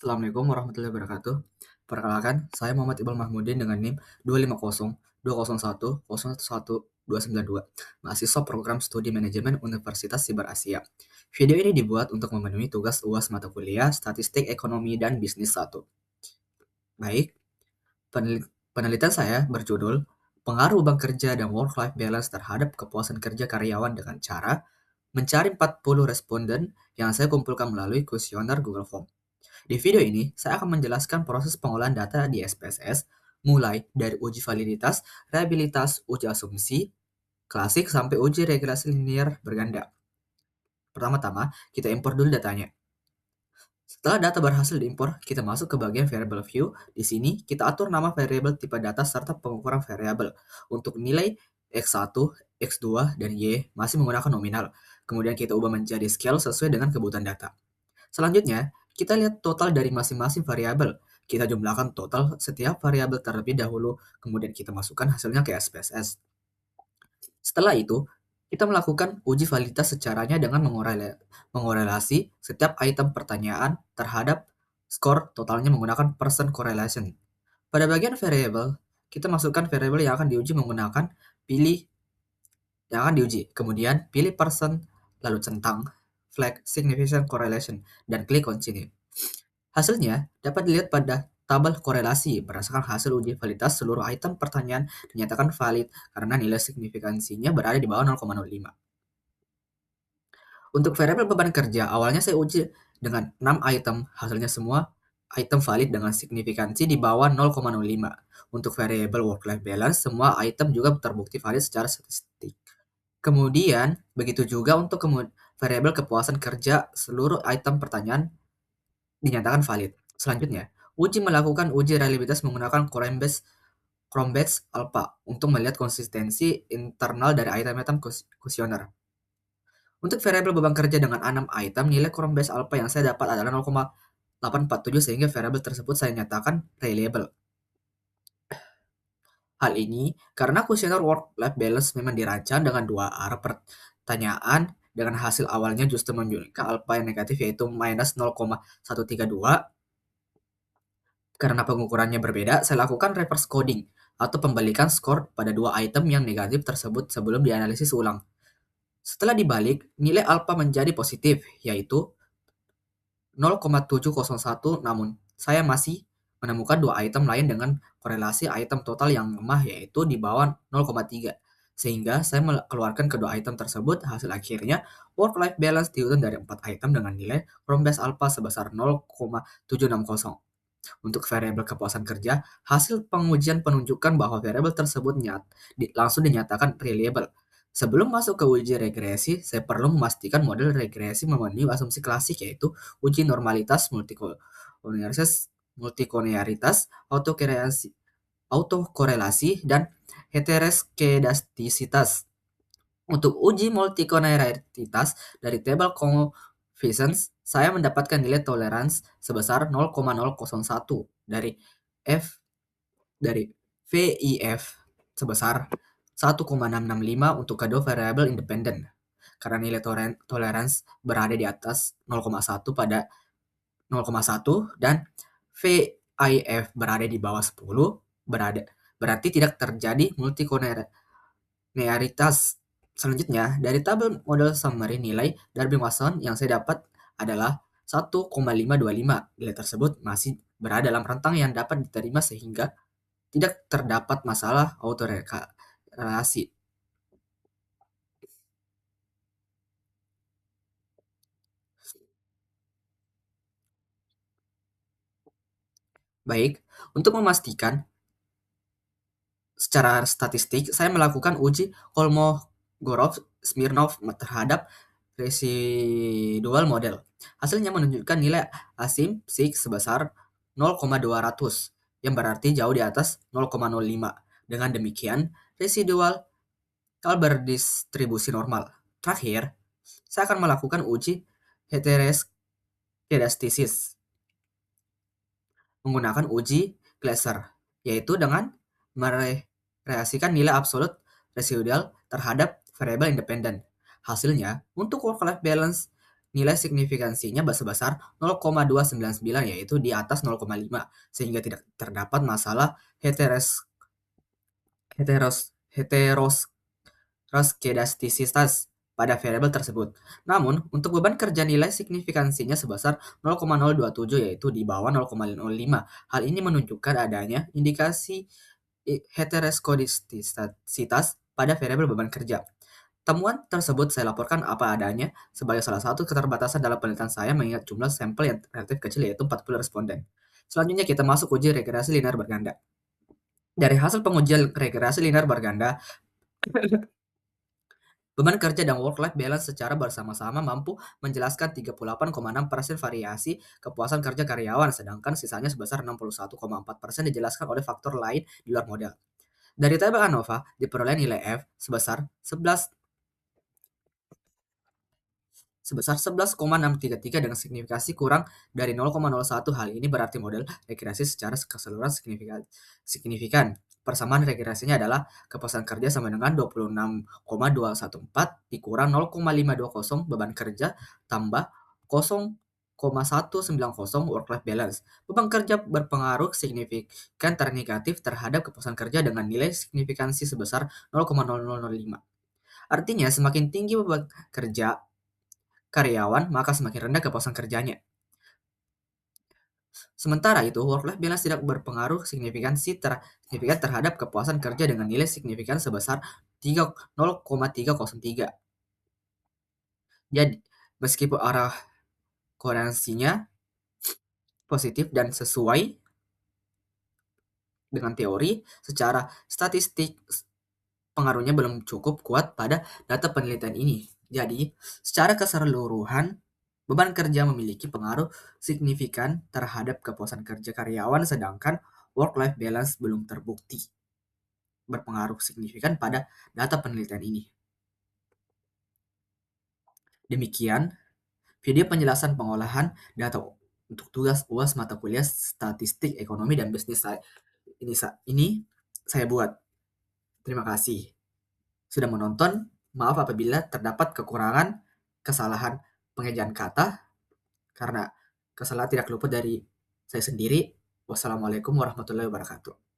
Assalamualaikum warahmatullahi wabarakatuh. Perkenalkan, saya Muhammad Iqbal Mahmudin dengan NIM 25020101292, mahasiswa program studi manajemen Universitas Sibar Asia. Video ini dibuat untuk memenuhi tugas UAS mata kuliah Statistik Ekonomi dan Bisnis 1. Baik, penelitian saya berjudul Pengaruh Beban Kerja dan Work-Life Balance terhadap kepuasan kerja karyawan dengan cara mencari 40 responden yang saya kumpulkan melalui kuesioner Google Form. Di video ini, saya akan menjelaskan proses pengolahan data di SPSS, mulai dari uji validitas, reliabilitas, uji asumsi, klasik, sampai uji regresi linear berganda. Pertama-tama, kita import dulu datanya. Setelah data berhasil diimpor, kita masuk ke bagian variable view. Di sini, kita atur nama variabel, tipe data, serta pengukuran variabel. Untuk nilai X1, X2, dan Y masih menggunakan nominal. Kemudian kita ubah menjadi scale sesuai dengan kebutuhan data. Selanjutnya, kita lihat total dari masing-masing variabel. Kita jumlahkan total setiap variabel terlebih dahulu, kemudian kita masukkan hasilnya ke SPSS. Setelah itu, kita melakukan uji validitas secaranya dengan mengorelasi setiap item pertanyaan terhadap skor totalnya menggunakan percent correlation. Pada bagian variabel, kita masukkan variabel yang akan diuji menggunakan pilih yang akan diuji, kemudian pilih percent, lalu centang, flag, significant correlation, dan klik continue. Hasilnya dapat dilihat pada tabel korelasi. Berdasarkan hasil uji validitas, seluruh item pertanyaan dinyatakan valid karena nilai signifikansinya berada di bawah 0,05. Untuk variabel beban kerja, awalnya saya uji dengan 6 item, hasilnya semua item valid dengan signifikansi di bawah 0,05. Untuk variabel work-life balance, semua item juga terbukti valid secara statistik. Kemudian, begitu juga untuk variabel kepuasan kerja, seluruh item pertanyaan dinyatakan valid. Selanjutnya, melakukan uji reliabilitas menggunakan Chrome-based alpha untuk melihat konsistensi internal dari item-item kuesioner. Untuk variabel beban kerja dengan 6 item, nilai Chrome-based alpha yang saya dapat adalah 0,847 sehingga variabel tersebut saya nyatakan reliable. Hal ini karena kuesioner work-life balance memang dirancang dengan dua arah pertanyaan dengan hasil awalnya justru menunjukkan alpha yang negatif yaitu minus 0,132. Karena pengukurannya berbeda, saya lakukan reverse coding atau pembalikan skor pada dua item yang negatif tersebut sebelum dianalisis ulang. Setelah dibalik, nilai alpha menjadi positif, yaitu 0,701, namun saya masih menemukan dua item lain dengan korelasi item total yang lemah, yaitu di bawah 0,3. Sehingga saya mengeluarkan kedua item tersebut, hasil akhirnya work-life balance dihitung dari 4 item dengan nilai Chrome-based alpha sebesar 0,760. Untuk variabel kepuasan kerja, hasil pengujian menunjukkan bahwa variabel tersebut langsung dinyatakan reliable. Sebelum masuk ke uji regresi, saya perlu memastikan model regresi memenuhi asumsi klasik yaitu uji normalitas, multikoniaritas, autokorelasi, dan heteroskedastisitas. Untuk uji multikoniaritas dari tabel coefficients, saya mendapatkan nilai tolerance sebesar 0,001 dari VIF sebesar 1,665 untuk kedua variabel independen. Karena nilai tolerance berada di atas 0,1 pada 0,1 dan VIF berada di bawah 10, berarti tidak terjadi multikoniaritas. Selanjutnya, dari tabel model summary nilai Darby-Mason yang saya dapat adalah 1,525. Nilai tersebut masih berada dalam rentang yang dapat diterima sehingga tidak terdapat masalah autorelasi. Baik, untuk memastikan secara statistik, saya melakukan uji Kolmogorov-Smirnov terhadap residual model. Hasilnya menunjukkan nilai asim psik sebesar 0,200, yang berarti jauh di atas 0,05. Dengan demikian, residual berdistribusi normal. Terakhir, saya akan melakukan uji heteroskedastisis menggunakan uji Glasser, yaitu dengan merealisasikan nilai absolut residual terhadap variabel independen. Hasilnya, untuk work-life balance, nilai signifikansinya sebesar 0,299 yaitu di atas 0,5 sehingga tidak terdapat masalah heteros heteros heteroskedastisitas pada variabel tersebut. Namun, untuk beban kerja nilai signifikansinya sebesar 0,027 yaitu di bawah 0,05. Hal ini menunjukkan adanya indikasi heteroskedastisitas pada variabel beban kerja. Temuan tersebut saya laporkan apa adanya sebagai salah satu keterbatasan dalam penelitian saya mengingat jumlah sampel yang relatif kecil yaitu 40 responden. Selanjutnya kita masuk uji regresi linear berganda. Dari hasil pengujian regresi linear berganda, beban kerja dan work-life balance secara bersama-sama mampu menjelaskan 38,6% variasi kepuasan kerja karyawan, sedangkan sisanya sebesar 61,4% dijelaskan oleh faktor lain di luar model. Dari tabel ANOVA diperoleh nilai F sebesar 11,633 dengan signifikansi kurang dari 0,01. Hal ini berarti model regresi secara keseluruhan signifikan. Persamaan regresinya adalah kepuasan kerja sama dengan 26,214 dikurang 0,520 beban kerja tambah 0,190 work-life balance. Beban kerja berpengaruh signifikan ternegatif terhadap kepuasan kerja dengan nilai signifikansi sebesar 0,0005. Artinya, semakin tinggi beban kerja karyawan, maka semakin rendah kepuasan kerjanya. Sementara itu, work-life balance tidak berpengaruh signifikan terhadap kepuasan kerja dengan nilai signifikan sebesar 0,303. Jadi, meskipun arah korelansinya positif dan sesuai dengan teori, secara statistik pengaruhnya belum cukup kuat pada data penelitian ini. Jadi, secara keseluruhan, beban kerja memiliki pengaruh signifikan terhadap kepuasan kerja karyawan, sedangkan work-life balance belum terbukti berpengaruh signifikan pada data penelitian ini. Demikian video penjelasan pengolahan data untuk tugas UAS mata kuliah Statistik Ekonomi dan Bisnis ini saya buat. Terima kasih sudah menonton. Maaf apabila terdapat kekurangan, kesalahan pengejaan kata, karena kesalahan tidak luput dari saya sendiri. Wassalamualaikum warahmatullahi wabarakatuh.